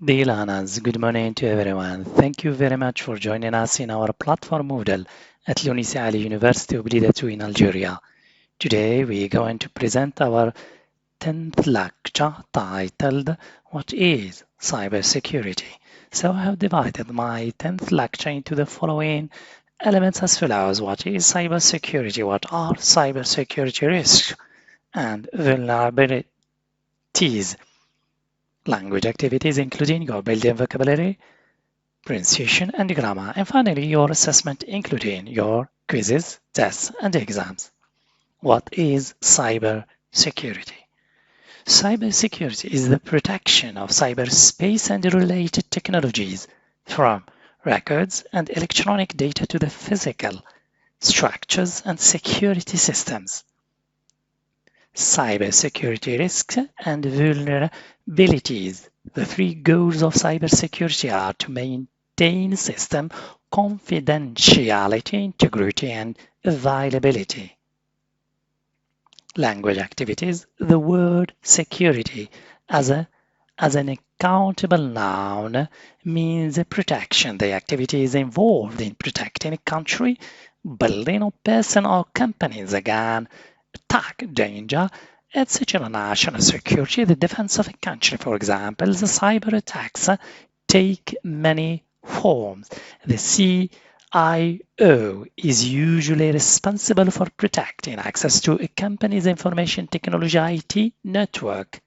Dear learners, good morning to everyone. Thank you very much for joining us in our platform model at Lunis Ali University of Blida in Algeria. Today we are going to present our 10th lecture titled What is Cybersecurity? So I have divided my 10th lecture into the following elements as follows. What is cybersecurity? What are cybersecurity risks and vulnerabilities? Language activities including your building vocabulary, pronunciation and grammar, and finally your assessment including your quizzes, tests, and exams. What is cybersecurity? Cybersecurity is the protection of cyberspace and related technologies from records and electronic data to the physical structures and security systems. Cybersecurity risks and vulnerabilities. The three goals of cybersecurity are to maintain system confidentiality, integrity, and availability. Language activities. The word security as an accountable noun means protection. The activity is involved in protecting a country, building, or person or companies against attack, danger, etc. National security, the defense of a country. For example, the cyber attacks take many forms. The CIO is usually responsible for protecting access to a company's information technology IT network.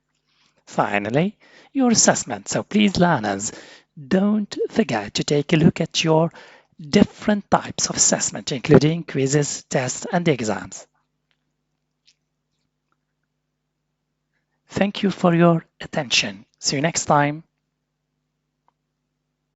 Finally, your assessment. So please, learners, don't forget to take a look at your different types of assessment, including quizzes, tests, and exams. Thank you for your attention. See you next time.